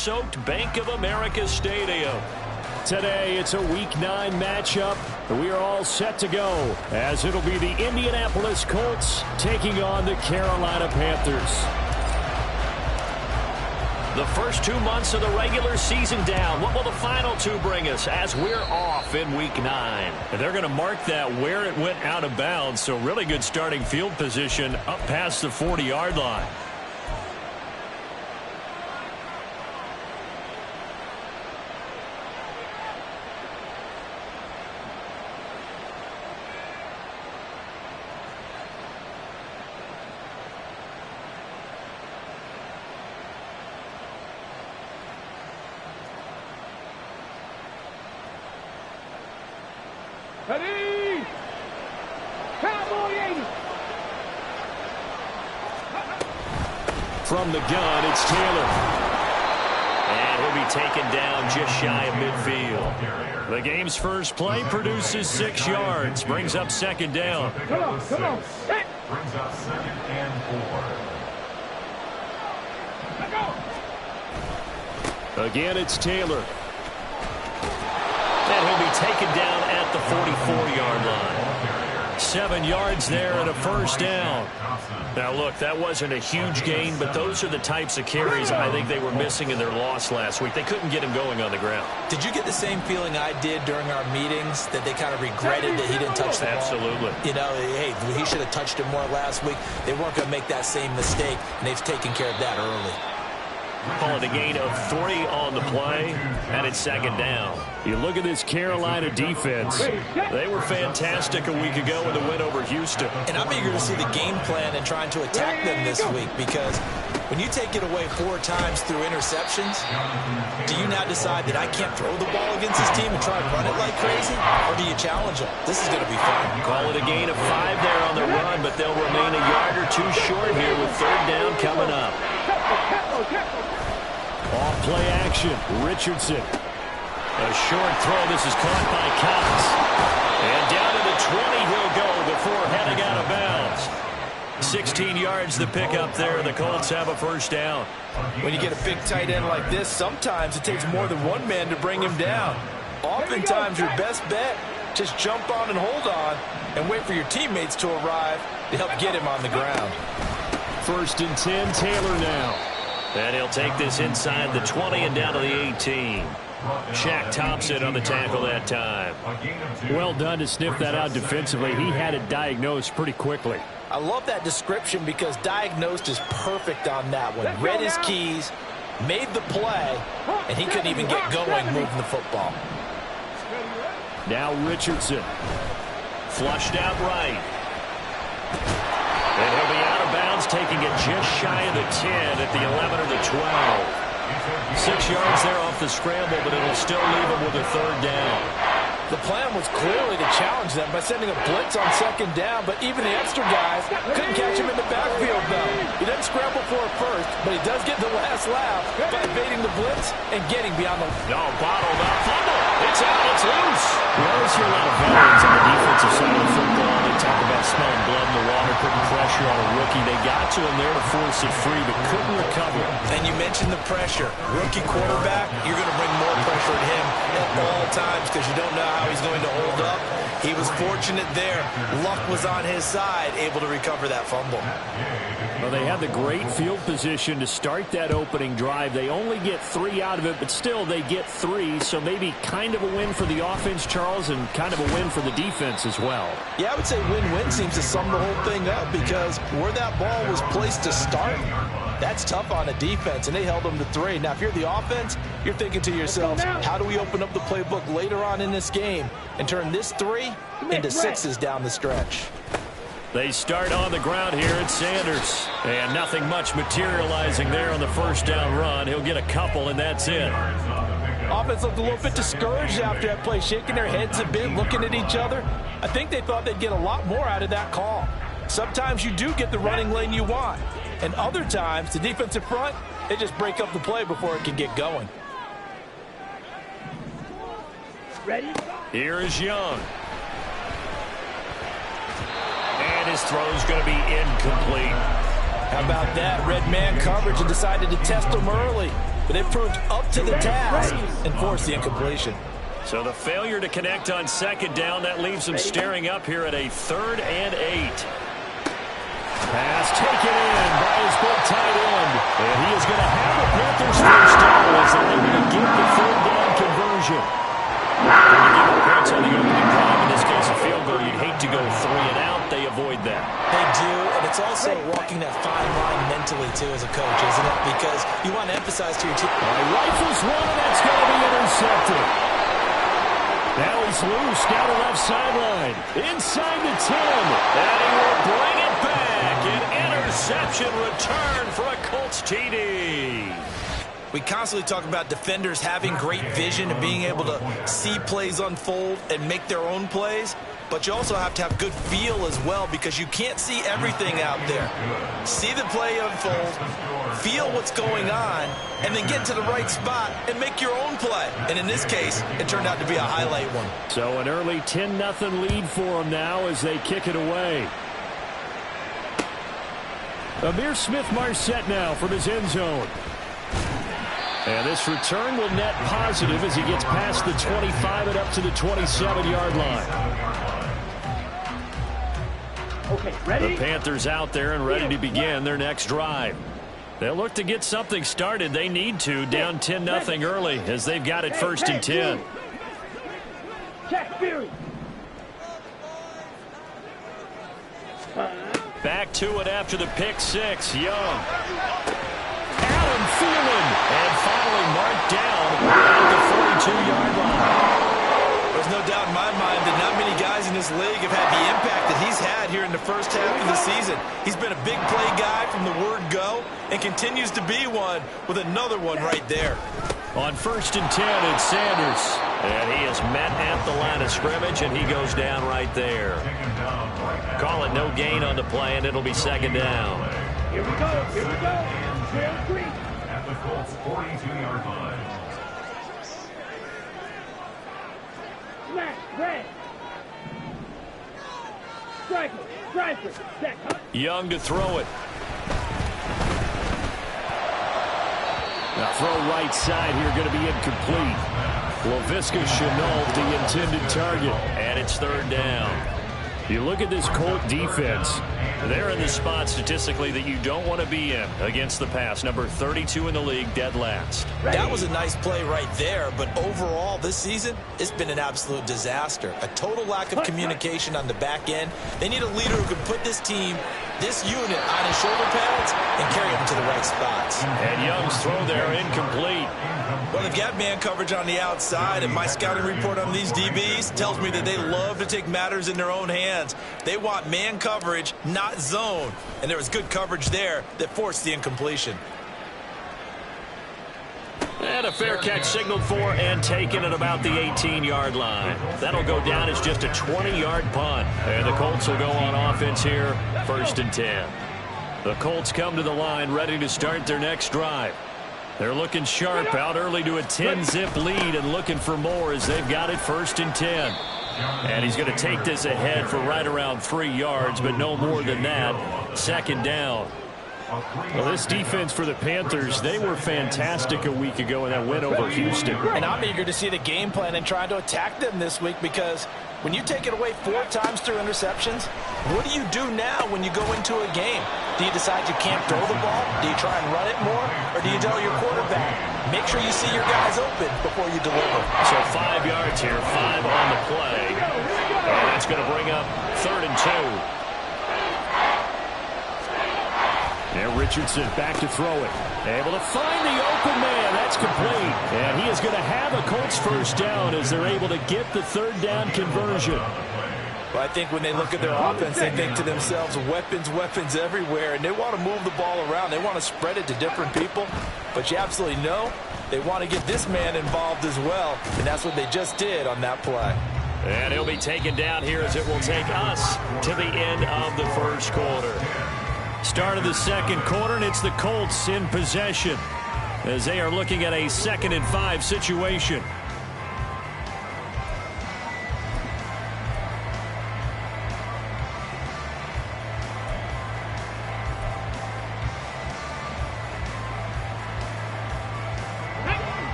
rain-soaked Bank of America Stadium. Today, it's a Week 9 matchup. We are all set to go, as it'll be the Indianapolis Colts taking on the Carolina Panthers. The first 2 months of the regular season down. What will the final 2 bring us as we're off in Week 9? And they're going to mark that where it went out of bounds, so really good starting field position up past the 40-yard line. Ready? Cowboy 80. From the gun, it's Taylor. And he'll be taken down just shy of midfield. The game's first play produces 6 yards, brings up second down. Come on. Hit. Brings up 2nd and 4. Let go. Again, it's Taylor. And he'll be taken down at the 44-yard line. 7 yards there and a first down. Now, look, that wasn't a huge gain, but those are the types of carries I think they were missing in their loss last week. They couldn't get him going on the ground. Did you get the same feeling I did during our meetings, that they kind of regretted that he didn't touch the ball? Absolutely. You know, hey, he should have touched him more last week. They weren't going to make that same mistake, and they've taken care of that early. Call it a gain of 3 on the play, and it's second down. You look at this Carolina defense. They were fantastic a week ago in the win over Houston. And I'm eager to see the game plan and trying to attack them this week, because when you take it away 4 times through interceptions, do you now decide that I can't throw the ball against this team and try and run it like crazy? Or do you challenge them? This is going to be fun. Call it a gain of 5 there on the run, but they'll remain a yard or 2 short here with third down coming up. Off play action, Richardson. A short throw. This is caught by Cox. And down to the 20 he'll go before heading out of bounds. 16 yards the pickup there. The Colts have a first down. When you get a big tight end like this, sometimes it takes more than one man to bring him down. Oftentimes your best bet, just jump on and hold on and wait for your teammates to arrive to help get him on the ground. 1st and 10, Taylor now. And he'll take this inside the 20 and down to the 18. Shaq Thompson on the tackle that time. Well done to sniff that out defensively. He had it diagnosed pretty quickly. I love that description because diagnosed is perfect on that one. Read his keys, made the play, and he couldn't even get going moving the football. Now Richardson. Flushed out right. And he'll be out of bounds, taking it just shy of the 10 at the 11 or the 12. 6 yards there off the scramble, but it'll still leave him with a third down. The plan was clearly to challenge them by sending a blitz on second down, but even the extra guys couldn't catch him in the backfield, though. He doesn't scramble for it first, but he does get the last laugh by evading the blitz and getting beyond the... No, bottled up. Fumble. It's out. It's loose. We always hear a lot of veterans on the defensive side of football. They talk about smelling blood in the water, putting pressure on a rookie. They got to him there to force it free, but couldn't recover. And you mentioned the pressure. Rookie quarterback, you're going to bring more pressure at him at all times because you don't know how he's going to hold up. He was fortunate there. Luck was on his side, able to recover that fumble. Well, they had the great field position to start that opening drive. They only get 3 out of it, but still they get 3, so maybe kind of a win for the offense, Charles, and kind of a win for the defense as well. Yeah, I would say win-win seems to sum the whole thing up because where that ball was placed to start, that's tough on a defense, and they held them to 3. Now, if you're the offense, you're thinking to yourselves, how do we open up the playbook later on in this game and turn this 3 into 6s down the stretch? They start on the ground here at Sanders. And nothing much materializing there on the first down run. He'll get a couple, and that's it. Offense looked a little bit discouraged after that play, shaking their heads a bit, looking at each other. I think they thought they'd get a lot more out of that call. Sometimes you do get the running lane you want. And other times, the defensive front, they just break up the play before it can get going. Ready? Here is Young. And his throw's going to be incomplete. How about that? Red man coverage and decided to test him early. but they proved up to the task and forced the incompletion. So the failure to connect on second down, that leaves them staring up here at a 3rd and 8. Pass taken in by his big tight end. And he is going to have the Panthers first down as they're able to get the 3rd down conversion. When you give up points on the opening drive, in this case a field goal, you'd hate to go 3 and out. They avoid that. They do, and it's also walking that fine line mentally, too, as a coach, isn't it? Because you want to emphasize to your team. Rifles one, and that's going to be intercepted. Now he's loose down the left sideline. Inside the 10. And he will bring it back. An interception return for a Colts TD. We constantly talk about defenders having great vision and being able to see plays unfold and make their own plays. But you also have to have good feel as well because you can't see everything out there. See the play unfold, feel what's going on, and then get to the right spot and make your own play. And in this case, it turned out to be a highlight one. So an early 10-0 lead for them now as they kick it away. Ihmir Smith-Marsette now from his end zone. And this return will net positive as he gets past the 25 and up to the 27-yard line. Okay, ready? The Panthers out there and ready to begin their next drive. They'll look to get something started. They need to, down 10-0 early as they've got it 1st and 10. Check Fury. Back to it after the pick 6. Young. Adam Thielen. And finally marked down at the 42-yard line. There's no doubt in my mind that not many guys in this league have had the impact that he's had here in the first half of the season. He's been a big play guy from the word go and continues to be one with another one right there. On 1st and 10, it's Sanders. And he is met at the line of scrimmage, and he goes down right there. Call it no gain on the play, and it'll be 2nd down. Here we go. Here we go. Trail 3. At the Colts 42-yard line. Smash. Red. Striker. Set. Young to throw it. Now throw right side here, going to be incomplete. Laviska Shenault, the intended target. And it's 3rd down. You look at this Colt defense. They're in the spot statistically that you don't want to be in against the pass. Number 32 in the league, dead last. That was a nice play right there, but overall this season, it's been an absolute disaster. A total lack of communication on the back end. They need a leader who can put this team, this unit, on his shoulder pads and carry them to the right spots. And Young's throw there incomplete. Well, they've got man coverage on the outside, and my scouting report on these DBs tells me that they love to take matters in their own hands. They want man coverage, not zone. And there was good coverage there that forced the incompletion. And a fair catch signaled for and taken at about the 18-yard line. That'll go down as just a 20-yard punt. And the Colts will go on offense here, 1st and 10. The Colts come to the line ready to start their next drive. They're looking sharp, out early to a 10-zip lead and looking for more as they've got it 1st and 10. And he's going to take this ahead for right around 3 yards, but no more than that. 2nd down. Well, this defense for the Panthers, they were fantastic a week ago in that win over Houston. And I'm eager to see the game plan and trying to attack them this week because when you take it away 4 times through interceptions, what do you do now when you go into a game? Do you decide you can't throw the ball? Do you try and run it more? Or do you tell your quarterback, make sure you see your guys open before you deliver? So 5 yards here, 5 on the play. And that's going to bring up 3rd and 2. And Richardson back to throw it. Able to find the open man. That's complete. And he is going to have a Colts 1st down as they're able to get the 3rd down conversion. Well, I think when they look at their offense, they think to themselves, weapons everywhere, and they want to move the ball around. They want to spread it to different people. But you absolutely know they want to get this man involved as well, and that's what they just did on that play. And he'll be taken down here as it will take us to the end of the 1st quarter. Start of the 2nd quarter, and it's the Colts in possession as they are looking at a 2nd and 5 situation.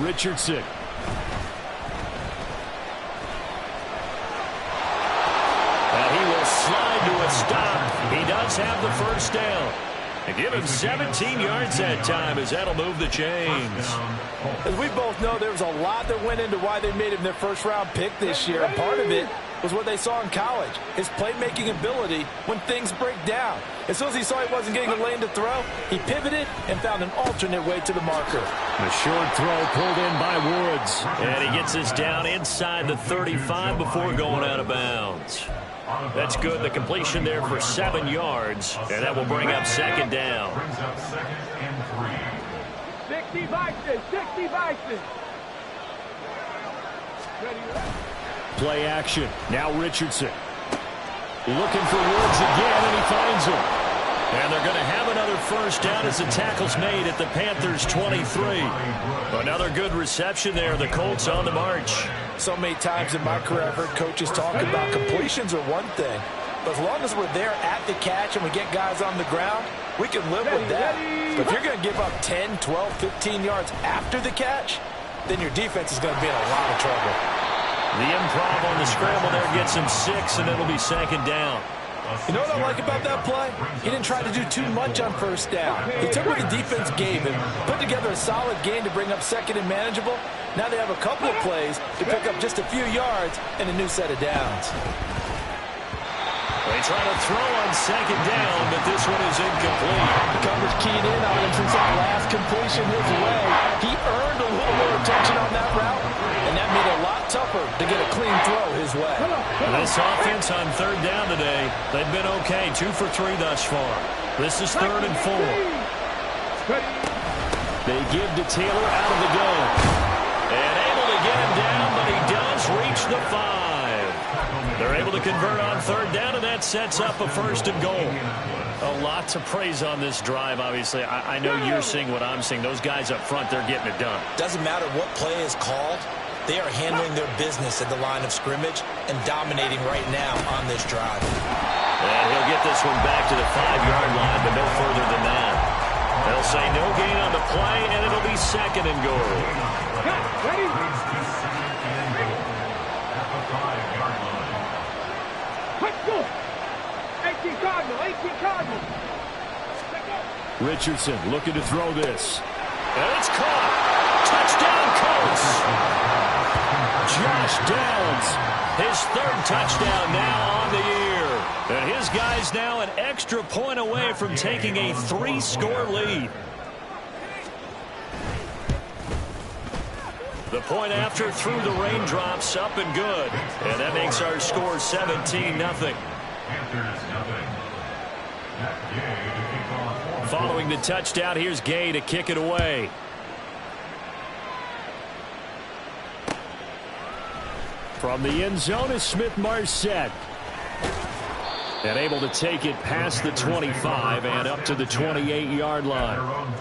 Richardson. And he will slide to a stop. He does have the first down. And give him 17 yards that time as that'll move the chains. As we both know, there was a lot that went into why they made him their first-round pick this year. And part of it was what they saw in college, his playmaking ability when things break down. As soon as he saw he wasn't getting a lane to throw, he pivoted and found an alternate way to the marker. The short throw pulled in by Woods. And he gets us down inside the 35 before going out of bounds. That's good. The completion there for 7 yards, and that will bring up second down. Brings up second and 3. 60 Vikings, 60 Vikings. Play action. Now Richardson. Looking for Woods again, and he finds him. And they're going to have another first down as the tackle's made at the Panthers' 23. Another good reception there. The Colts on the march. So many times in my career, I've heard coaches talk about completions are one thing. But as long as we're there at the catch and we get guys on the ground, we can live with that. But if you're going to give up 10, 12, 15 yards after the catch, then your defense is going to be in a lot of trouble. The improv on the scramble there gets him 6, and it'll be second down. You know what I like about that play? He didn't try to do too much on first down. He took what the defense gave him, put together a solid game to bring up second and manageable. Now they have a couple of plays to pick up just a few yards and a new set of downs. They try to throw on second down, but this one is incomplete. The coverage keyed in on him since that last completion his way. He earned a little more attention on that route, and that made it a lot tougher to get a clean throw his way. This offense on third down today, they've been okay. 2 for 3 thus far. This is 3rd and 4. They give to Taylor out of the gun. And able to get him down, but he does reach the 5. They're able to convert on third down, and that sets up a 1st and goal. A lot to praise on this drive, obviously. I know you're seeing what I'm seeing. Those guys up front, they're getting it done. Doesn't matter what play is called. They are handling their business at the line of scrimmage and dominating right now on this drive. And he'll get this one back to the 5-yard line, but no further than that. They'll say no gain on the play, and it'll be 2nd and goal. Ready? Let's go. 18 Cardinal, 18 Cardinal. Richardson looking to throw this. And it's caught. Touchdown, Colts. Josh Downs, his 3rd touchdown now on the year. And his guys now an extra point away from taking a 3-score lead. The point after through the raindrops, up and good. And that makes our score 17-0. Following the touchdown, here's Gay to kick it away. From the end zone is Smith-Marset. And able to take it past the 25 and up to the 28-yard line.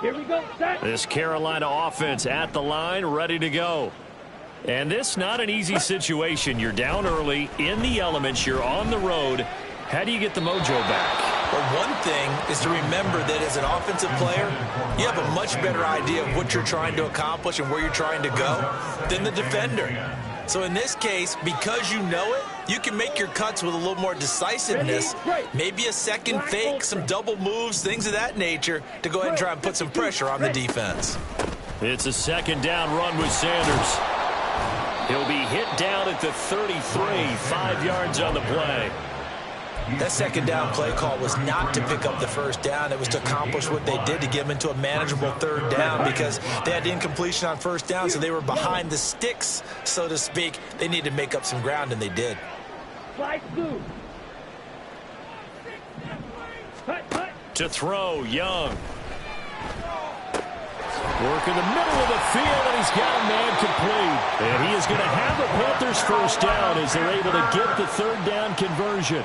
Here we go, set. This Carolina offense at the line, ready to go. And this not an easy situation. You're down early, in the elements, you're on the road. How do you get the mojo back? Well, one thing is to remember that as an offensive player, you have a much better idea of what you're trying to accomplish and where you're trying to go than the defender. So in this case, because you know it, you can make your cuts with a little more decisiveness, maybe a second fake, some double moves, things of that nature, to go ahead and try and put some pressure on the defense. It's a 2nd down run with Sanders. He'll be hit down at the 33, 5 yards on the play. That 2nd down play call was not to pick up the 1st down. It was to accomplish what they did to get them into a manageable 3rd down because they had incompletion on 1st down, so they were behind the sticks, so to speak. They needed to make up some ground, and they did. Slide through. To throw, Young. Work in the middle of the field, and he's got a man complete. And he is going to have the Panthers' 1st down as they're able to get the 3rd down conversion.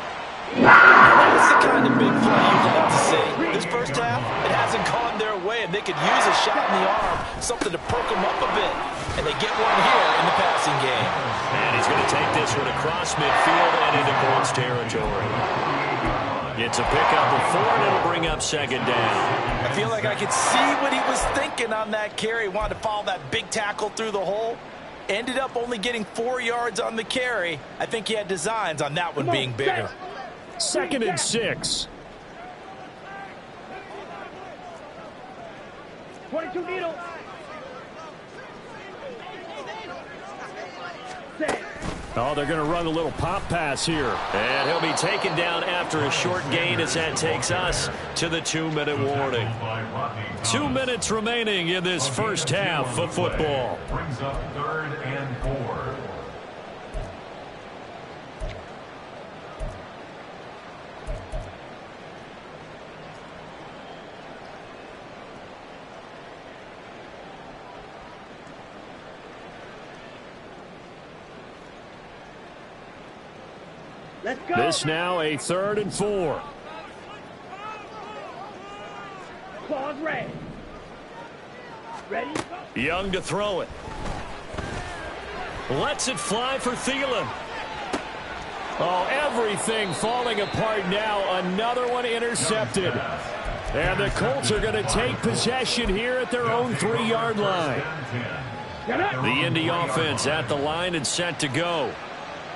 That's the kind of big play you'd love to see. This first half, it hasn't gone their way, and they could use a shot in the arm, something to perk them up a bit. And they get one here in the passing game. And he's going to take this one across midfield and into Colts territory. It's a pickup of 4, and it'll bring up second down. I feel like I could see what he was thinking on that carry. He wanted to follow that big tackle through the hole. Ended up only getting 4 yards on the carry. I think he had designs on that one being bigger. 2nd and 6. 22 needles. Set. Oh, they're going to run a little pop pass here. And he'll be taken down after a short gain as that takes us to the 2-minute warning. 2 minutes remaining in this first half of football. Brings up 3rd and 4. Let's go. This now a 3rd and 4. Claws red. Ready? Young to throw it. Lets it fly for Thielen. Oh, everything falling apart now. Another one intercepted. And the Colts are going to take possession here at their own 3-yard line. The Indy offense at the line and set to go.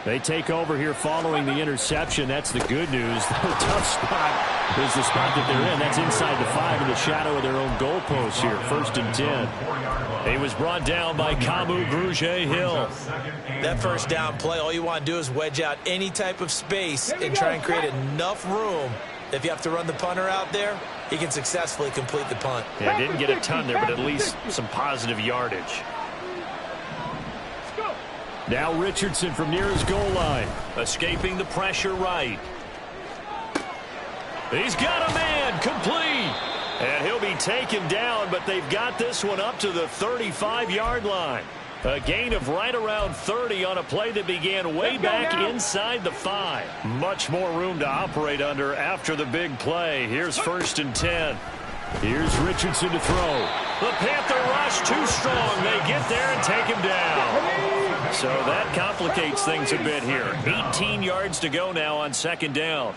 They take over here following the interception. That's the good news. The tough spot is the spot that they're in. That's inside the 5 in the shadow of their own goalpost here. 1st and 10. He was brought down by Kamu Grugier-Hill. That first down play, all you want to do is wedge out any type of space and try and create enough room. If you have to run the punter out there, he can successfully complete the punt. Yeah, didn't get a ton there, but at least some positive yardage. Now Richardson from near his goal line. Escaping the pressure right. He's got a man, complete. And he'll be taken down, but they've got this one up to the 35-yard line. A gain of right around 30 on a play that began way back inside the 5. Much more room to operate under after the big play. Here's 1st and 10. Here's Richardson to throw. The Panther rush too strong. They get there and take him down. So that complicates things a bit here. 18 yards to go now on 2nd down.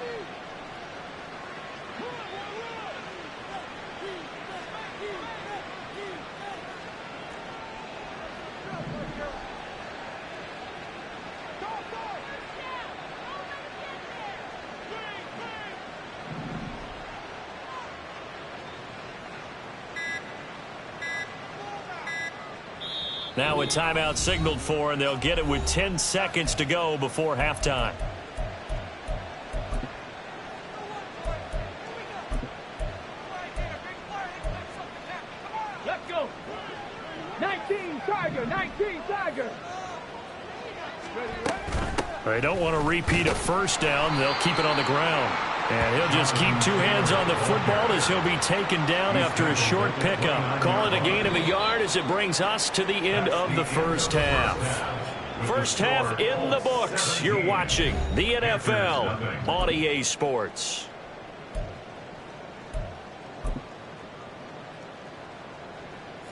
Now a timeout signaled for, and they'll get it with 10 seconds to go before halftime. Let's go. 19 Tiger. 19 Tiger. They don't want to repeat a first down. They'll keep it on the ground. And he'll just keep 2 hands on the football as he'll be taken down after a short pickup. Call it a gain of a yard as it brings us to the end of the first half. First half in the books. You're watching the NFL on EA Sports.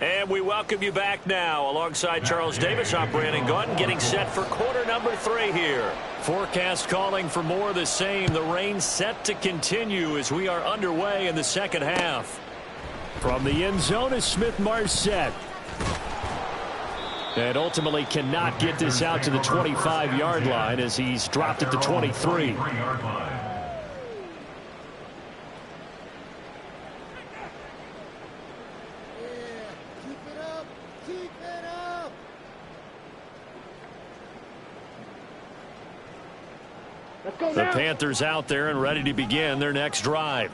And we welcome you back now. Alongside Charles Davis, I'm Brandon Gaudin, getting set for quarter number 3 here. Forecast calling for more of the same. The rain set to continue as we are underway in the second half. From the end zone is Smith-Marsette. And ultimately cannot get this out to the 25-yard line as he's dropped it to 23. The Panthers out there and ready to begin their next drive.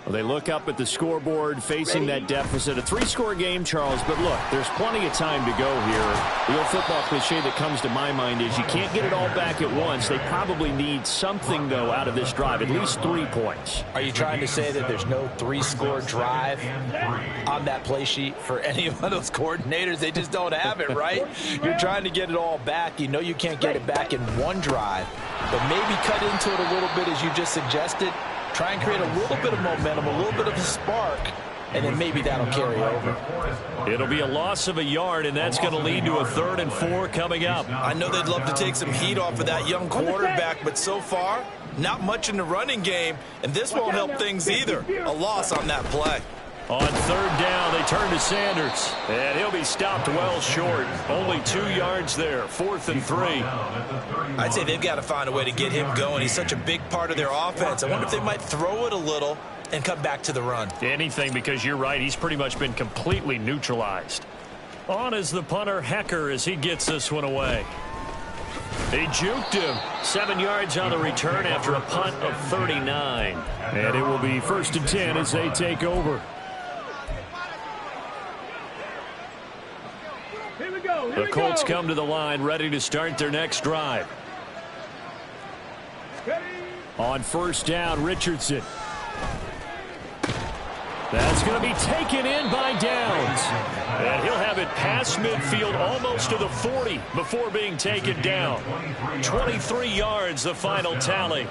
Well, they look up at the scoreboard facing that deficit. A 3-score game, Charles, but look, there's plenty of time to go here. The old football cliche that comes to my mind is you can't get it all back at once. They probably need something, though, out of this drive, at least 3 points. Are you trying to say that there's no 3-score drive on that play sheet for any of those coordinators? They just don't have it, right? You're trying to get it all back. You know you can't get it back in one drive, but maybe cut into it a little bit as you just suggested. Try and create a little bit of momentum, a little bit of a spark, and then maybe that'll carry over. It'll be a loss of a yard, and that's going to lead to a 3rd and 4 coming up. I know they'd love to take some heat off of that young quarterback, but so far, not much in the running game, and this won't help things either. A loss on that play. On 3rd down, they turn to Sanders, and he'll be stopped well short. Only 2 yards there, 4th and 3. I'd say they've got to find a way to get him going. He's such a big part of their offense. I wonder if they might throw it a little and come back to the run. Anything, because you're right, he's pretty much been completely neutralized. On is the punter, Hecker, as he gets this one away. They juked him. 7 yards on the return after a punt of 39. And it will be 1st and 10 as they take over. The Colts come to the line, ready to start their next drive. On 1st down, Richardson. That's going to be taken in by Downs. And he'll have it past midfield almost to the 40 before being taken down. 23 yards, the final tally.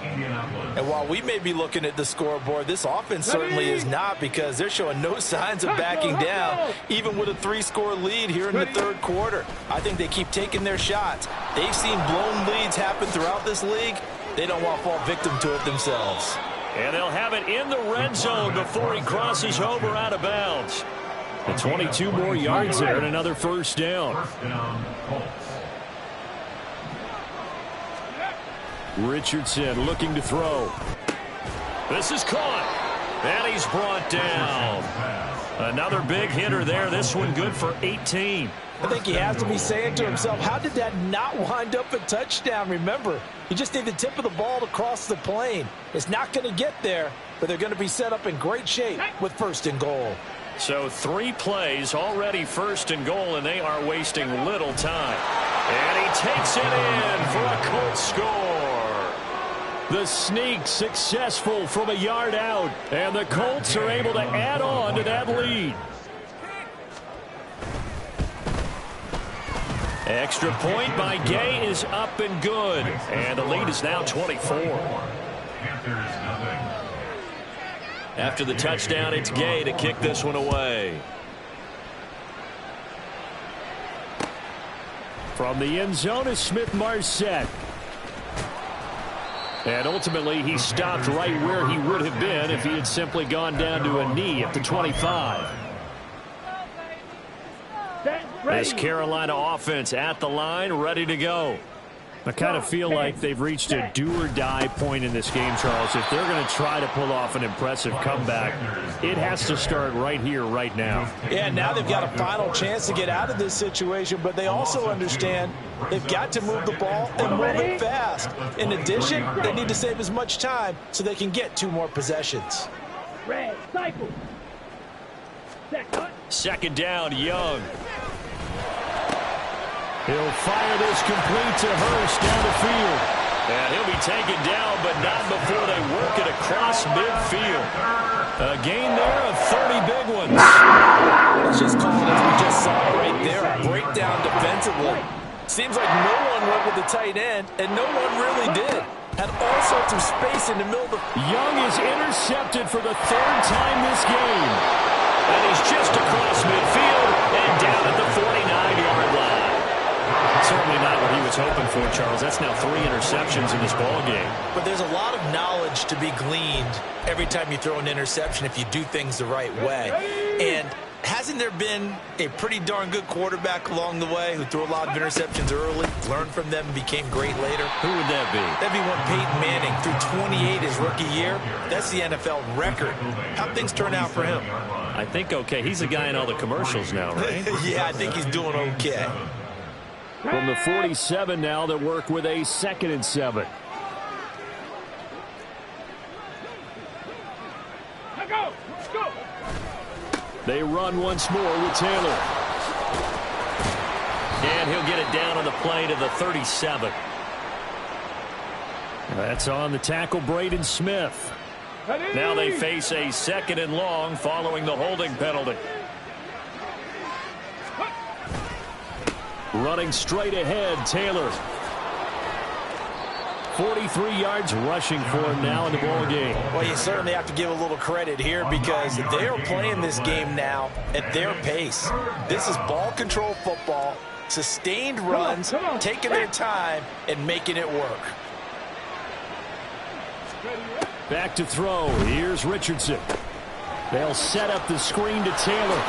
And while we may be looking at the scoreboard, this offense certainly is not, because they're showing no signs of backing down, even with a 3-score lead here in the 3rd quarter. I think they keep taking their shots. They've seen blown leads happen throughout this league. They don't want to fall victim to it themselves. And they'll have it in the red zone before he crosses over out of bounds. And 22 more yards there and another 1st down. Richardson looking to throw. This is caught. And he's brought down. Another big hitter there. This one good for 18. I think he has to be saying to himself, how did that not wind up a touchdown? Remember, he just need the tip of the ball to cross the plane. It's not going to get there, but they're going to be set up in great shape with 1st and goal. So 3 plays, already 1st and goal, and they are wasting little time. And he takes it in for a Colts score. The sneak successful from a yard out, and the Colts are able to add on to that lead. Extra point by Gay is up and good. And the lead is now 24. After the touchdown, it's Gay to kick this one away. From the end zone is Smith-Marset. And ultimately, he stopped right where he would have been if he had simply gone down to a knee at the 25. This Carolina offense at the line, ready to go. I kind of feel like they've reached a do-or-die point in this game, Charles. If they're going to try to pull off an impressive comeback, it has to start right here, right now. Yeah, now they've got a final chance to get out of this situation, but they also understand they've got to move the ball and move it fast. In addition, they need to save as much time so they can get 2 more possessions. Red cycle. 2nd down, Young. He'll fire this complete to Hurst down the field. And he'll be taken down, but not before they work it across midfield. A gain there of 30 big ones. Let's just call it as we just saw right there. A breakdown defensively. Seems like no one went with the tight end, and no one really did. Had all sorts of space in the middle of the... Young is intercepted for the 3rd time this game. And he's just across midfield and down at the 49-yard line. Certainly not what he was hoping for, Charles. That's now 3 interceptions in this ballgame. But there's a lot of knowledge to be gleaned every time you throw an interception if you do things the right way. And hasn't there been a pretty darn good quarterback along the way who threw a lot of interceptions early, learned from them, and became great later? Who would that be? That'd be one Peyton Manning threw 28 his rookie year. That's the NFL record. How'd things turn out for him? I think okay. He's a guy in all the commercials now, right? Yeah, I think he's doing okay. From the 47 now, they work with a 2nd and 7. Let's go. They run once more with Taylor. And he'll get it down on the play to the 37. That's on the tackle, Braden Smith. Now they face a 2nd and long following the holding penalty. Running straight ahead, Taylor. 43 yards rushing for him now in the ball game. Well, you certainly have to give a little credit here because they are playing this game now at their pace. This is ball control football, sustained runs, taking their time, and making it work. Back to throw. Here's Richardson. They'll set up the screen to Taylor.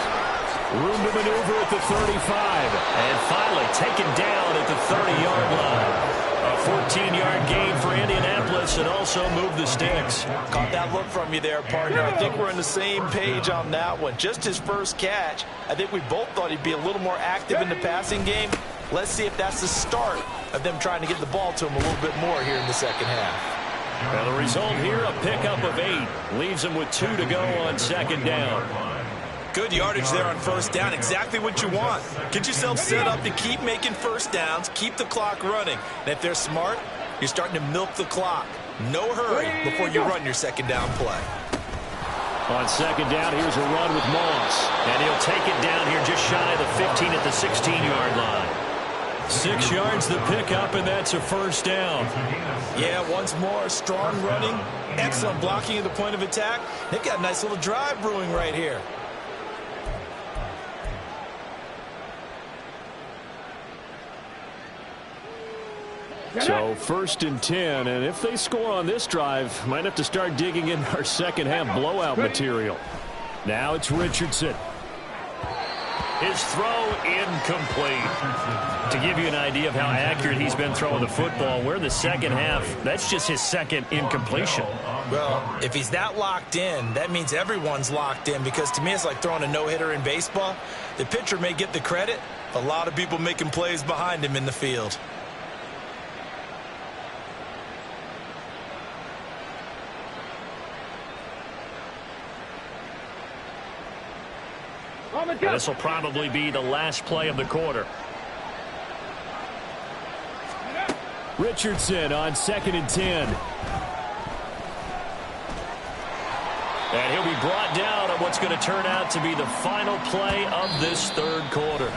Room to maneuver at the 35. And finally taken down at the 30-yard line. A 14-yard gain for Indianapolis and also moved the sticks. Caught that look from you there, partner. I think we're on the same page on that one. Just his first catch. I think we both thought he'd be a little more active in the passing game. Let's see if that's the start of them trying to get the ball to him a little bit more here in the second half. And the result here, a pickup of 8. Leaves them with 2 to go on second down. Good yardage there on first down. Exactly what you want. Get yourself set up to keep making first downs, keep the clock running. And if they're smart, you're starting to milk the clock. No hurry before you run your second down play. On second down, here's a run with Moss. And he'll take it down here just shy of the 15 at the 16-yard line. 6 yards the pickup, and that's a first down. Yeah, once more, strong running, excellent blocking at the point of attack. They've got a nice little drive brewing right here. So first and 10, and if they score on this drive, might have to start digging in our second half blowout material. Now it's Richardson. His throw incomplete. To give you an idea of how accurate he's been throwing the football, we're in the second half. That's just his second incompletion. Well, if he's that locked in, that means everyone's locked in, because to me it's like throwing a no-hitter in baseball. The pitcher may get the credit, a lot of people making plays behind him in the field. This will probably be the last play of the quarter. Richardson on second and 10. And he'll be brought down on what's going to turn out to be the final play of this third quarter.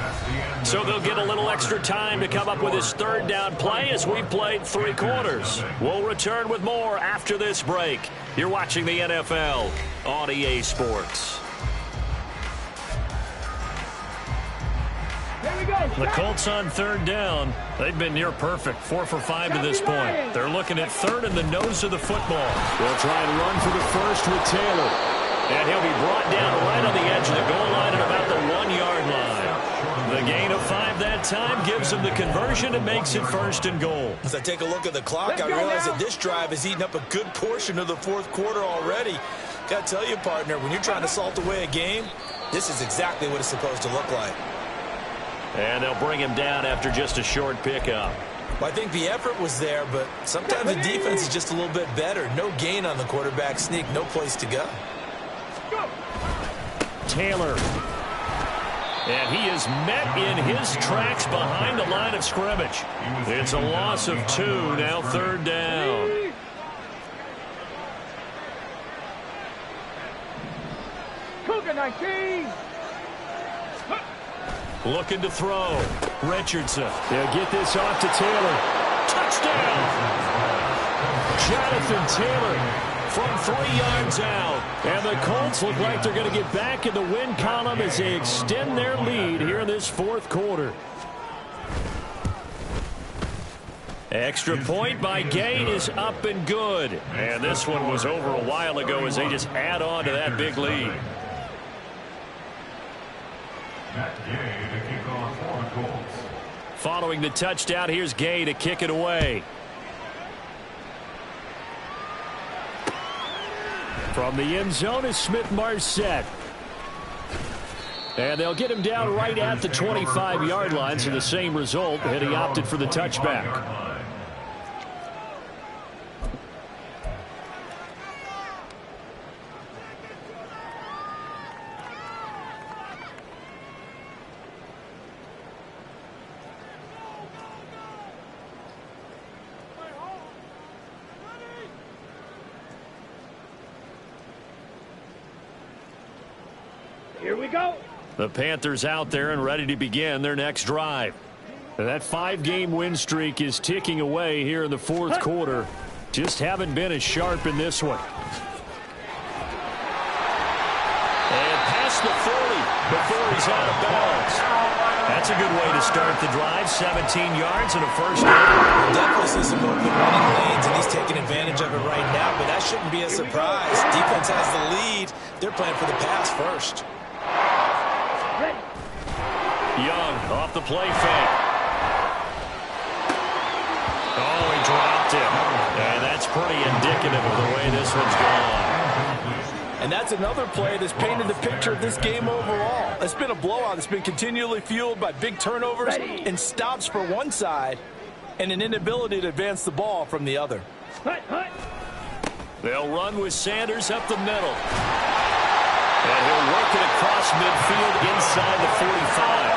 So they'll get a little extra time to come up with his third down play as we've played 3 quarters. We'll return with more after this break. You're watching the NFL on EA Sports. The Colts on third down. They've been near perfect, 4 for 5 to this point. They're looking at third in the nose of the football. They'll try and run for the first with Taylor. And he'll be brought down right on the edge of the goal line at about the 1-yard line. The gain of 5 that time gives them the conversion and makes it first and goal. As I take a look at the clock, I realize that this drive has eaten up a good portion of the fourth quarter already. Got to tell you, partner, when you're trying to salt away a game, this is exactly what it's supposed to look like. And they'll bring him down after just a short pickup. Well, I think the effort was there, but sometimes the defense is just a little bit better. No gain on the quarterback sneak, no place to go. Taylor. And he is met in his tracks behind the line of scrimmage. It's a loss of 2, now third down. Cougar 19. Looking to throw. Richardson. They'll get this off to Taylor. Touchdown! Jonathan Taylor From 3 yards out. And the Colts look like they're going to get back in the win column as they extend their lead here in this fourth quarter. Extra point by Gay is up and good. And this one was over a while ago as they just add on to that big lead. Following the touchdown, here's Gay to kick it away. From the end zone is Smith-Marset. And they'll get him down right at the 25-yard line, so the same result, and he opted for the touchback. Here we go. The Panthers out there and ready to begin their next drive. That 5-game win streak is ticking away here in the fourth quarter. Just haven't been as sharp in this one. And past the 40 before he's out of bounds. That's a good way to start the drive. 17 yards and a first down. Definitely see some open running lanes, and he's taking advantage of it right now, but that shouldn't be a surprise. Defense has the lead. They're playing for the pass first. Young off the play fake. Oh, he dropped it. And that's pretty indicative of the way this one's gone. And that's another play that's painted the picture of this game overall. It's been a blowout. It's been continually fueled by big turnovers and stops for one side and an inability to advance the ball from the other. They'll run with Sanders up the middle. And he'll work it across midfield inside the 45.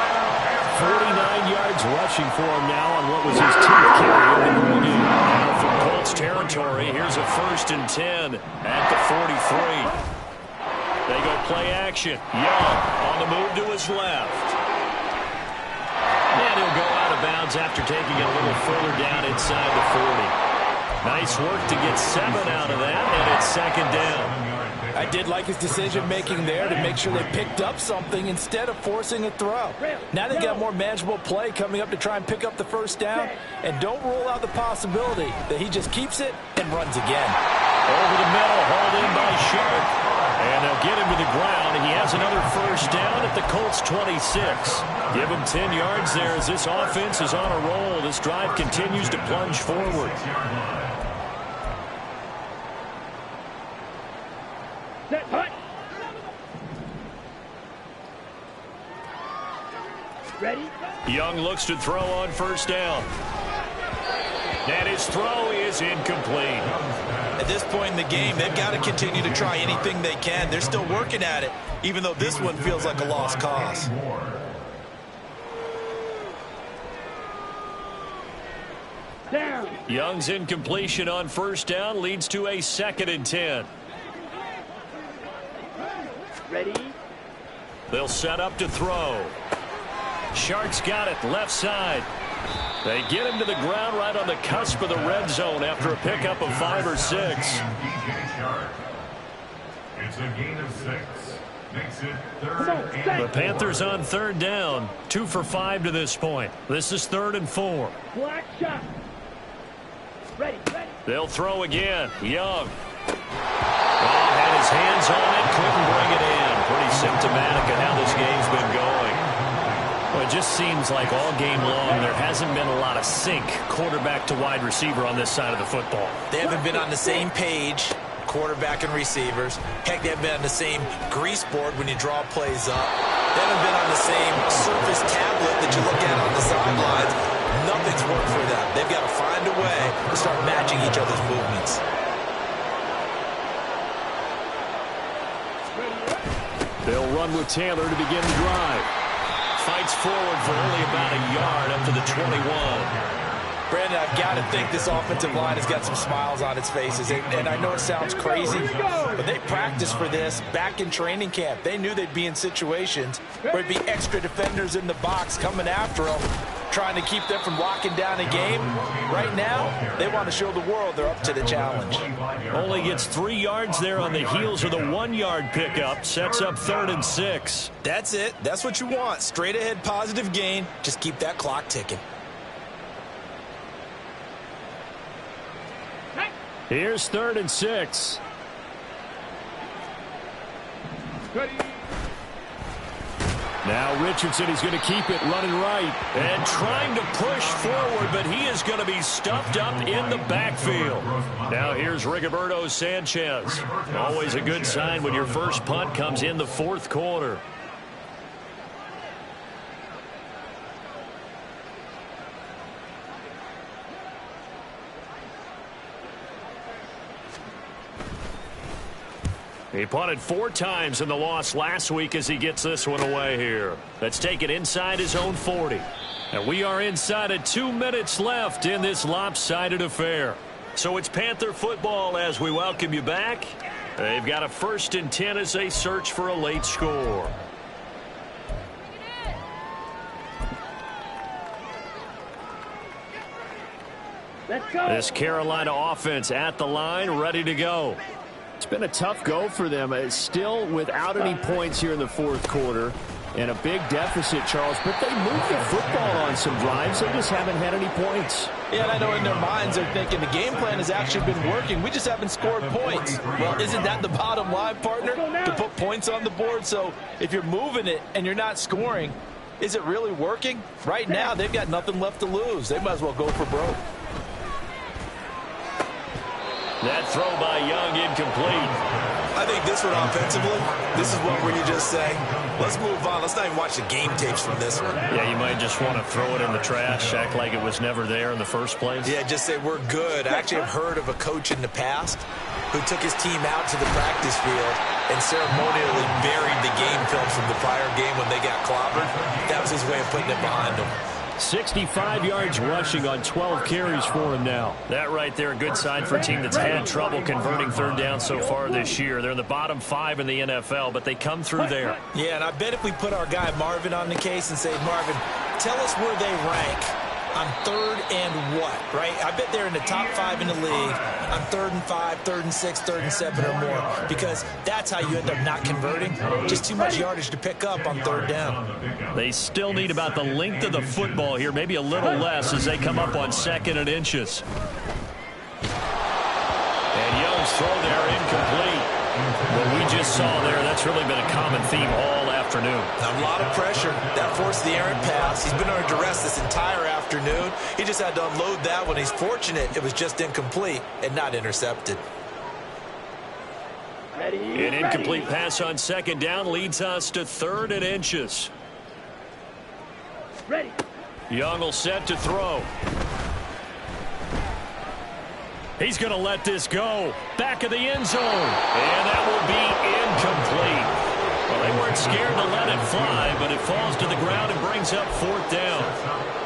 49 yards rushing for him now on what was his 10th carry of the ball game. Now from Colts territory, here's a 1st and 10 at the 43. They go play action. Young on the move to his left. And he'll go out of bounds after taking it a little further down inside the 40. Nice work to get 7 out of that, and it's 2nd down. I did like his decision-making there to make sure they picked up something instead of forcing a throw. Now they got more manageable play coming up to try and pick up the first down, and don't rule out the possibility that he just keeps it and runs again. Over the middle, hauled in by Sharp. And they'll get him to the ground, and he has another first down at the Colts 26. Give him 10 yards there as this offense is on a roll. This drive continues to plunge forward. Ready? Young looks to throw on first down. And his throw is incomplete. At this point in the game, they've got to continue to try anything they can. They're still working at it, even though this one feels like a lost cause. Down. Young's incompletion on first down leads to a 2nd and 10. Ready? They'll set up to throw. Shark's got it left side. They get him to the ground right on the cusp of the red zone after a pickup of 5 or 6. It's a gain of 6. Makes it 3rd and The Panthers on 3rd down. 2 for 5 to this point. This is 3rd and 4. Black shot. Ready. They'll throw again. Young. Had his hands on it. Couldn't bring it in. Pretty symptomatic of how this game's been going. Well, it just seems like all game long there hasn't been a lot of sync quarterback to wide receiver on this side of the football. They haven't been on the same page, quarterback and receivers. Heck, they haven't been on the same grease board when you draw plays up. They haven't been on the same surface tablet that you look at on the sidelines. Nothing's worked for them. They've got to find a way to start matching each other's movements. They'll run with Taylor to begin the drive. Fights forward for only about a yard up to the 21. Brandon, I've got to think this offensive line has got some smiles on its faces. And I know it sounds crazy, but they practiced for this back in training camp. They knew they'd be in situations where it'd be extra defenders in the box coming after them, trying to keep them from locking down a game. Right now, they want to show the world they're up to the challenge. Only gets 3 yards there on the heels of the 1-yard pickup. Sets up 3rd and 6. That's it. That's what you want. Straight ahead positive gain. Just keep that clock ticking. Here's 3rd and 6. Ready? Now Richardson is going to keep it running right. And trying to push forward, but he is going to be stuffed up in the backfield. Now here's Rigoberto Sanchez. Always a good sign when your first punt comes in the 4th quarter. He punted 4 times in the loss last week as he gets this one away here. Let's take it inside his own 40. And we are inside of 2 minutes left in this lopsided affair. So it's Panther football as we welcome you back. They've got a 1st and 10 as they search for a late score. Let's go. This Carolina offense at the line, ready to go. It's been a tough go for them. It's still without any points here in the fourth quarter. And a big deficit, Charles, but they moved the football on some drives. They just haven't had any points. Yeah, and I know in their minds they're thinking the game plan has actually been working. We just haven't scored points. Well, isn't that the bottom line, partner? To put points on the board. So if you're moving it and you're not scoring, is it really working? Right now, they've got nothing left to lose. They might as well go for broke. That throw by Young incomplete. I think this one offensively, this is one where you just say, let's move on. Let's not even watch the game tapes from this one. Yeah, you might just want to throw it in the trash, act like it was never there in the first place. Yeah, just say we're good. I actually have heard of a coach in the past who took his team out to the practice field and ceremonially buried the game film from the prior game when they got clobbered. That was his way of putting it behind him. 65 yards rushing on 12 carries for him now. That right there, a good sign for a team that's had trouble converting third down so far this year. They're in the bottom 5 in the NFL, but they come through there. Yeah, and I bet if we put our guy Marvin on the case and say, Marvin, tell us where they rank on third and what, right? I bet they're in the top 5 in the league on 3rd and 5, 3rd and 6, 3rd and 7 or more, because that's how you end up not converting. Just too much yardage to pick up on third down. They still need about the length of the football here, maybe a little less as they come up on 2nd and inches. And Young's throw there incomplete. What we just saw there, that's really been a common theme all afternoon. A lot of pressure. That forced the errant pass. He's been under duress this entire afternoon. He just had to unload that one. He's fortunate it was just incomplete and not intercepted. An incomplete pass on 2nd down leads us to 3rd and inches. Ready. Young will set to throw. He's going to let this go. Back of the end zone. And that will be incomplete. Well, they weren't scared to let it fly, but it falls to the ground and brings up 4th down.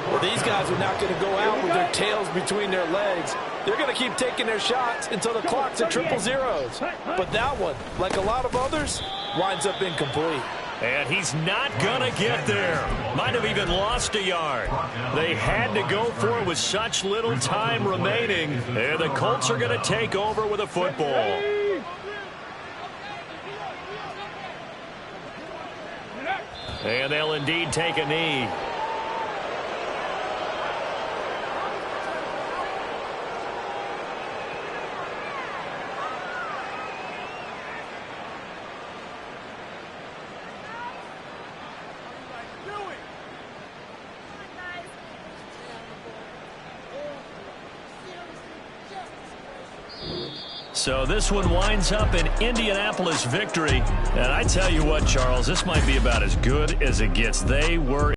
Well, these guys are not going to go out with their tails between their legs. They're going to keep taking their shots until the clock's at triple zeros. But that one, like a lot of others, winds up incomplete. And he's not going to get there. Might have even lost a yard. They had to go for it with such little time remaining. And the Colts are going to take over with a football. And they'll indeed take a knee. So this one winds up an Indianapolis victory. And I tell you what, Charles, this might be about as good as it gets. They were